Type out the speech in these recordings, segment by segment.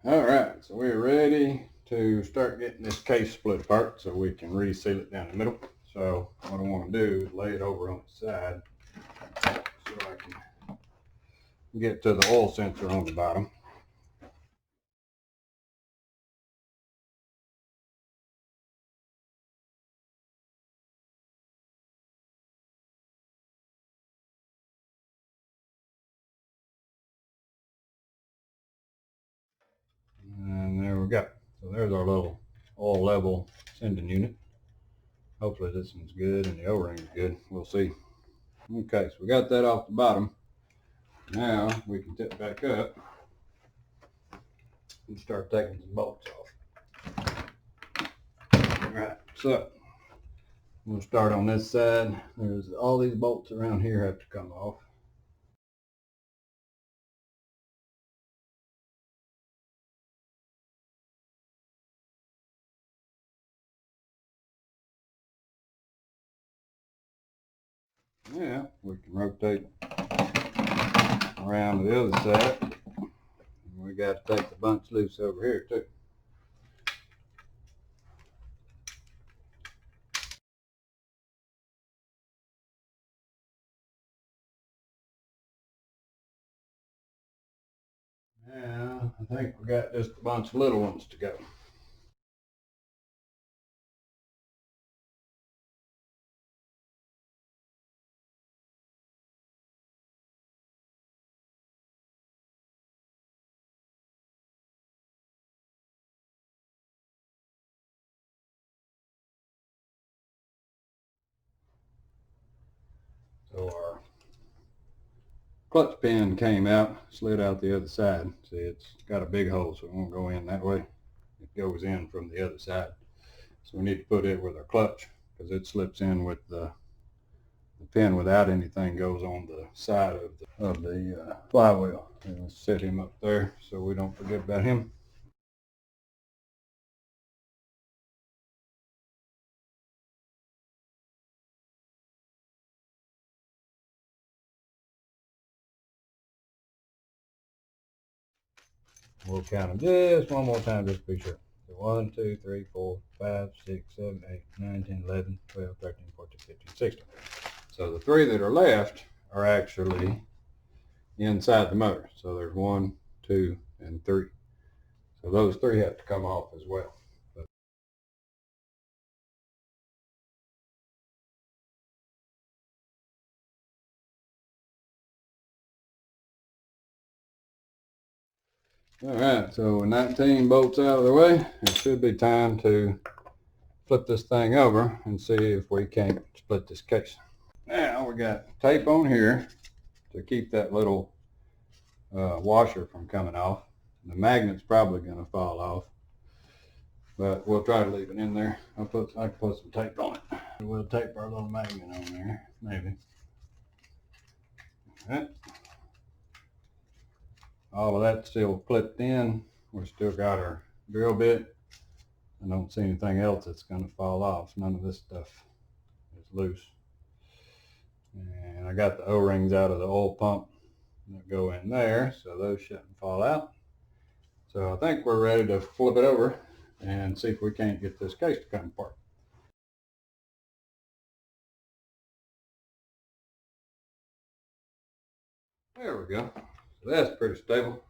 Alright, so we're ready to start getting this case split apart so we can reseal it down the middle. So what I want to do is lay it over on the side so I can get to the oil sensor on the bottom. And there we go. So there's our little oil level sending unit. Hopefully this one's good and the O-ring is good. We'll see. Okay, so we got that off the bottom. Now we can tip back up and start taking some bolts off. Alright, so we'll start on this side. There's all these bolts around here have to come off. Yeah, we can rotate around to the other side. And we got to take the bunch loose over here too. Now, I think we got just a bunch of little ones to go. So our clutch pin came out, slid out the other side. See, it's got a big hole, so it won't go in that way. It goes in from the other side. So we need to put it with our clutch because it slips in with the pin without anything goes on the side of the flywheel. And let's set him up there so we don't forget about him. We'll count them just one more time just to be sure. So 1, 2, 3, 4, 5, 6, 7, 8, 9, 10, 11, 12, 13, 14, 15, 16. So the 3 that are left are actually inside the motor. So there's 1, 2, and 3. So those 3 have to come off as well. All right, so 19 bolts out of the way, it should be time to flip this thing over and see if we can't split this case. Now we got tape on here to keep that little washer from coming off. The magnet's probably going to fall off, but we'll try to leave it in there. I can put some tape on it. We'll tape our little magnet on there, maybe. All right. All of that's still clipped in. We've still got our drill bit. I don't see anything else that's going to fall off. None of this stuff is loose. And I got the O-rings out of the oil pump that go in there, so those shouldn't fall out. So I think we're ready to flip it over and see if we can't get this case to come apart. There we go. So that's pretty stable.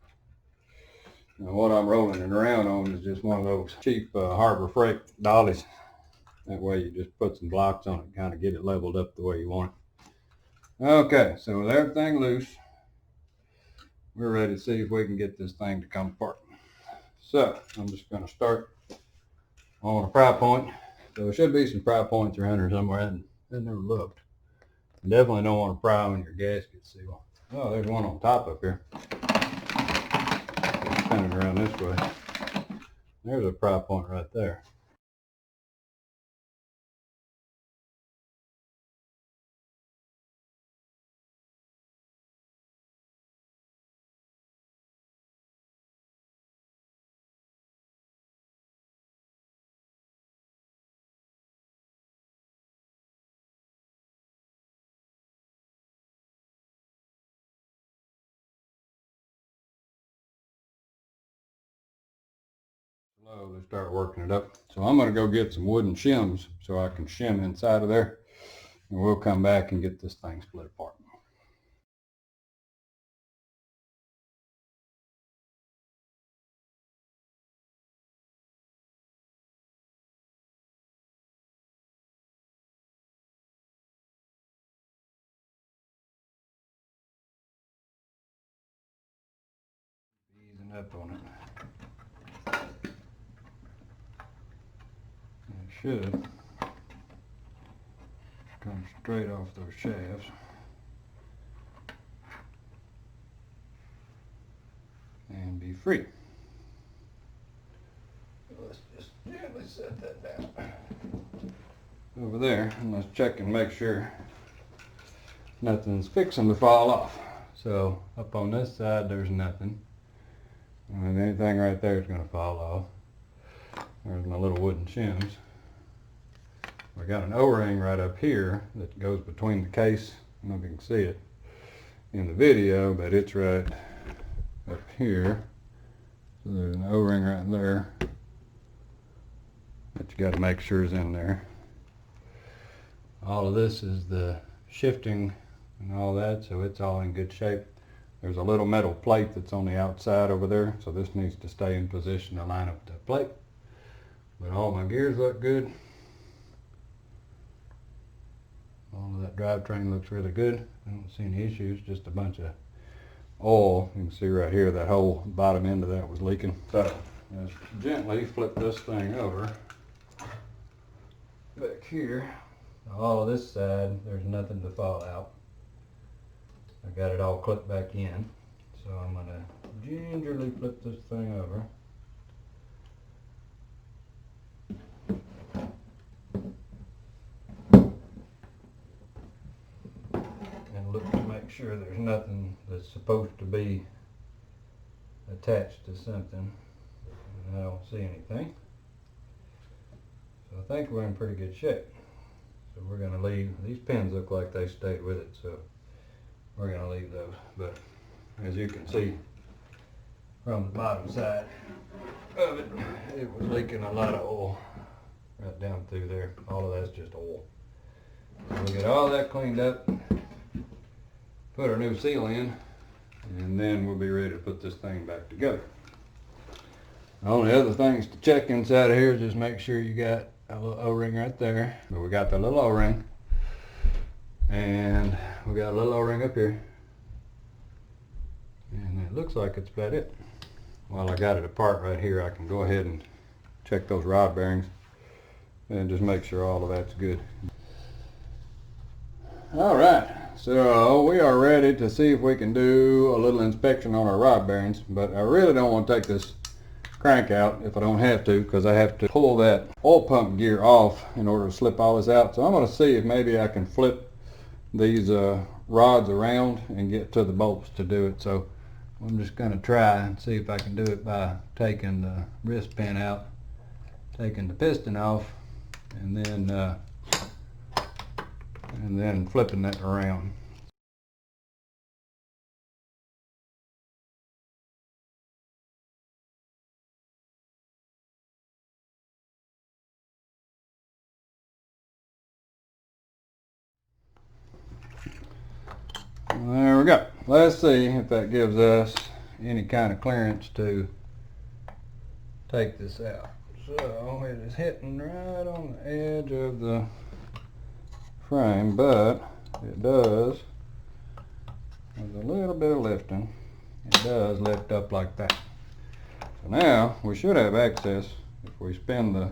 Now what I'm rolling it around on is just one of those cheap Harbor Freight dollies. That way you just put some blocks on it, kind of get it leveled up the way you want it. Okay, so with everything loose, we're ready to see if we can get this thing to come apart. So I'm just going to start on a pry point. So there should be some pry points around here somewhere. I never looked. You definitely don't want to pry on your gasket seal. Oh, there's one on top up here. Spin it around this way. There's a pry point right there. Slowly start working it up. So I'm going to go get some wooden shims so I can shim inside of there, and we'll come back and get this thing split apart. Easing up on it. It should come straight off those shafts. And be free. Let's just gently set that down over there, and let's check and make sure nothing's fixing to fall off. So up on this side there's nothing, and anything right there is going to fall off. There's my little wooden shims. We got an O-ring right up here that goes between the case. I don't know if you can see it in the video, but it's right up here. So there's an O-ring right there that you got to make sure is in there. All of this is the shifting and all that, so it's all in good shape. There's a little metal plate that's on the outside over there, so this needs to stay in position to line up the plate. But all my gears look good. All of that drivetrain looks really good. I don't see any issues, just a bunch of oil. You can see right here that whole bottom end of that was leaking. So let's gently flip this thing over. Back here, all of this side, there's nothing to fall out. I got it all clipped back in. So I'm going to gingerly flip this thing over. And look to make sure there's nothing that's supposed to be attached to something. And I don't see anything. So I think we're in pretty good shape. So we're going to leave, these pins look like they stayed with it, so we're going to leave those. But as you can see from the bottom side of it, it was leaking a lot of oil right down through there. All of that's just oil. So we'll get all that cleaned up, put our new seal in, and then we'll be ready to put this thing back together. The only other things to check inside of here is just make sure you got a little O-ring right there. But we got the little O-ring, and we got a little O-ring up here, and it looks like it's about it. While I got it apart right here, I can go ahead and check those rod bearings and just make sure all of that's good. Alright, so we are ready to see if we can do a little inspection on our rod bearings, but I really don't want to take this crank out if I don't have to, because I have to pull that oil pump gear off in order to slip all this out. So I'm going to see if maybe I can flip these rods around and get to the bolts to do it. So I'm just going to try and see if I can do it by taking the wrist pin out, taking the piston off, and then flipping that around. There we go. Let's see if that gives us any kind of clearance to take this out. So it is hitting right on the edge of the frame, but it does, with a little bit of lifting, it does lift up like that. So now we should have access, if we spin the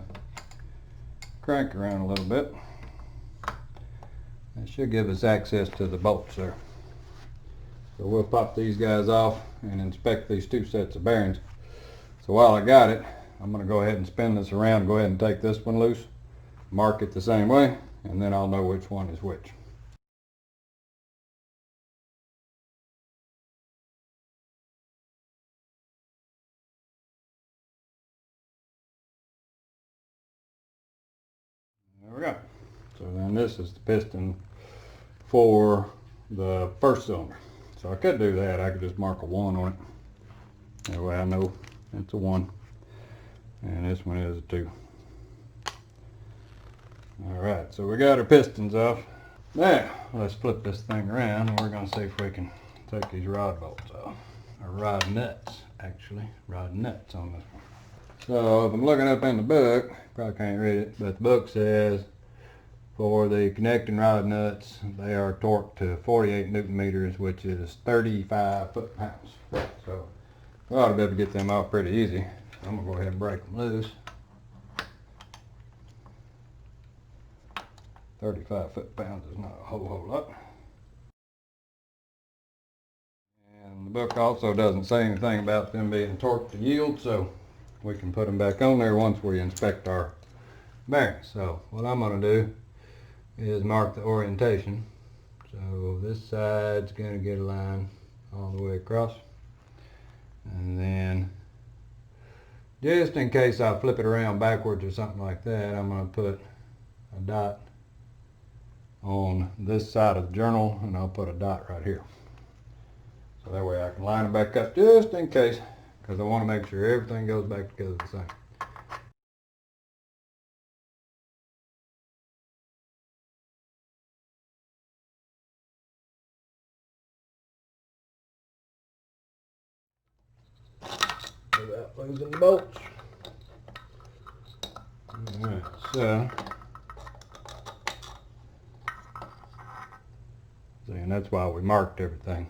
crank around a little bit, it should give us access to the bolts there. So we'll pop these guys off and inspect these two sets of bearings. So while I got it, I'm going to go ahead and spin this around, go ahead and take this one loose, mark it the same way, and then I'll know which one is which. There we go. So then this is the piston for the first cylinder. So I could do that. I could just mark a 1 on it. That way I know it's a 1. and this one is a 2. Alright, so we got our pistons off. Now, let's flip this thing around and we're going to see if we can take these rod bolts off. Or rod nuts, actually. Rod nuts on this one. So, if I'm looking up in the book, probably can't read it, but the book says for the connecting rod nuts, they are torqued to 48 Newton meters, which is 35 foot-pounds. So, we ought to be able to get them off pretty easy. I'm going to go ahead and break them loose. 35 foot-pounds is not a whole lot. And the book also doesn't say anything about them being torqued to yield, so we can put them back on there once we inspect our bearings. So what I'm going to do is mark the orientation. So this side's going to get a line all the way across. And then just in case I flip it around backwards or something like that, I'm going to put a dot on this side of the journal, and I'll put a dot right here. So that way I can line it back up just in case, because I want to make sure everything goes back together the same. Without losing the bolts. Alright, so see, and that's why we marked everything.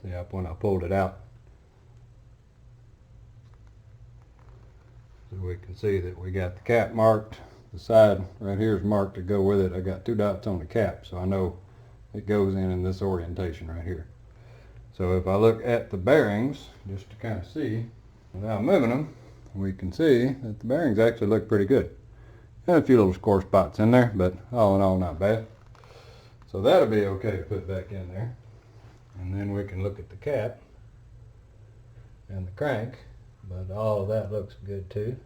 See, when I pulled it out, so we can see that we got the cap marked. The side right here is marked to go with it. I got 2 dots on the cap, so I know it goes in this orientation right here. So if I look at the bearings, just to kind of see, without moving them, we can see that the bearings actually look pretty good. And a few little score spots in there, but all in all, not bad. So that'll be okay to put back in there. And then we can look at the cap and the crank, but all of that looks good too.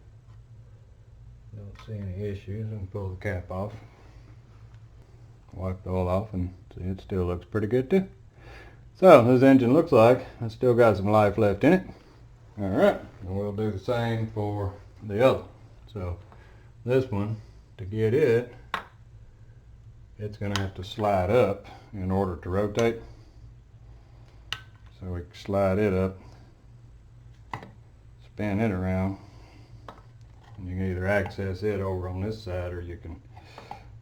Don't see any issues. I can pull the cap off, wipe the oil off, and see it still looks pretty good too. So this engine looks like it's still got some life left in it. Alright, and we'll do the same for the other. So this one, to get it, it's going to have to slide up in order to rotate. So we can slide it up, spin it around, and you can either access it over on this side or you can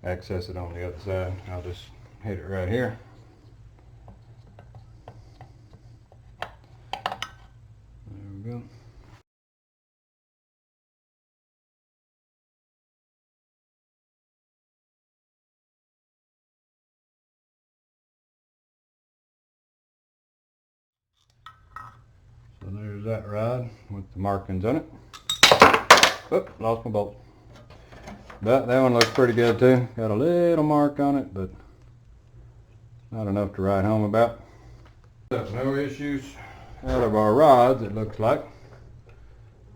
access it on the other side. I'll just hit it right here. There we go. So there's that rod with the markings on it. Oop, lost my bolt. But that one looks pretty good too. Got a little mark on it, but not enough to write home about. No issues out of our rods, it looks like.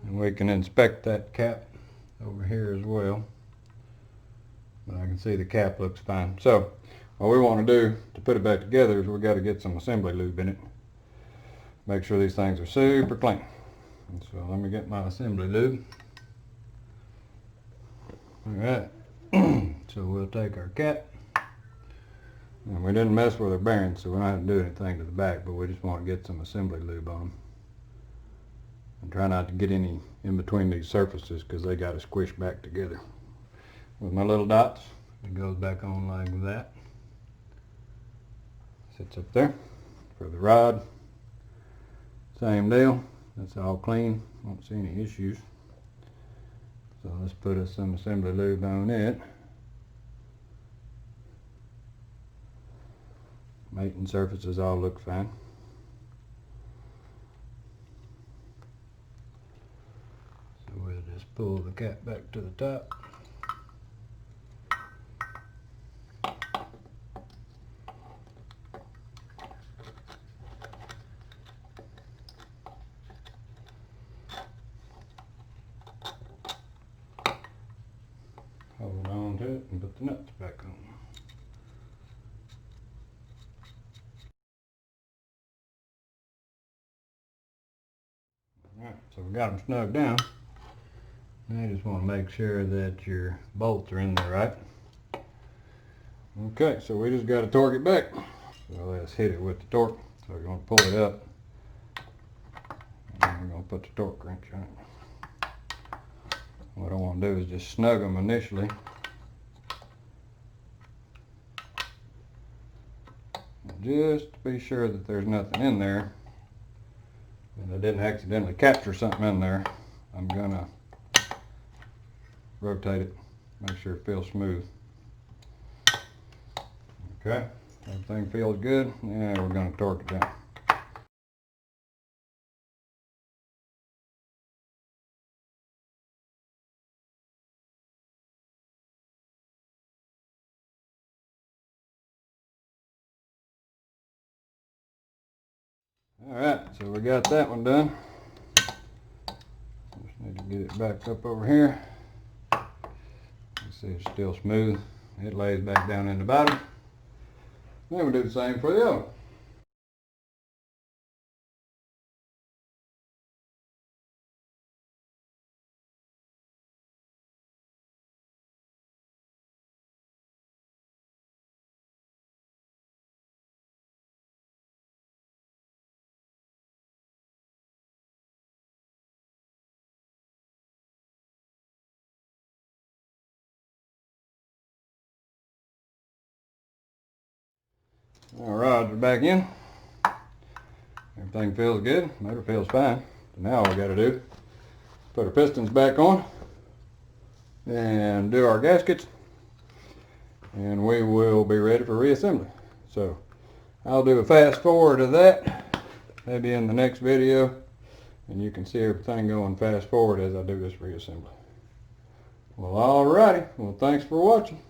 And we can inspect that cap over here as well. But I can see the cap looks fine. So what we want to do to put it back together is we got to get some assembly lube in it. Make sure these things are super clean. And so let me get my assembly lube. Alright, so we'll take our cap. And we didn't mess with our bearings, so we're not going to do anything to the back, but we just want to get some assembly lube on them. And try not to get any in between these surfaces because they got to squish back together. With my little dots, it goes back on like that. Sits up there. For the rod, same deal. That's all clean. Won't see any issues. So let's put us some assembly lube on it. Mating surfaces all look fine. So we'll just pull the cap back to the top. Hold on to it and put the nuts back on. Alright, so we got them snug down. Now you just want to make sure that your bolts are in there right. Okay, so we just got to torque it back. So let's hit it with the torque. So we're going to pull it up. And we're going to put the torque wrench on it. What I want to do is just snug them initially. Just to be sure that there's nothing in there. And I didn't accidentally capture something in there. I'm going to rotate it, make sure it feels smooth. Okay, everything feels good. Now we're going to torque it down. Alright, so we got that one done. Just need to get it back up over here. You see it's still smooth. It lays back down in the bottom. Then we'll do the same for the other one. Our rods are back in. Everything feels good. Motor feels fine. So now all we got to do is put our pistons back on and do our gaskets, and we will be ready for reassembly. So I'll do a fast forward of that maybe in the next video, and you can see everything going fast forward as I do this reassembly. Well, alrighty. Well, thanks for watching.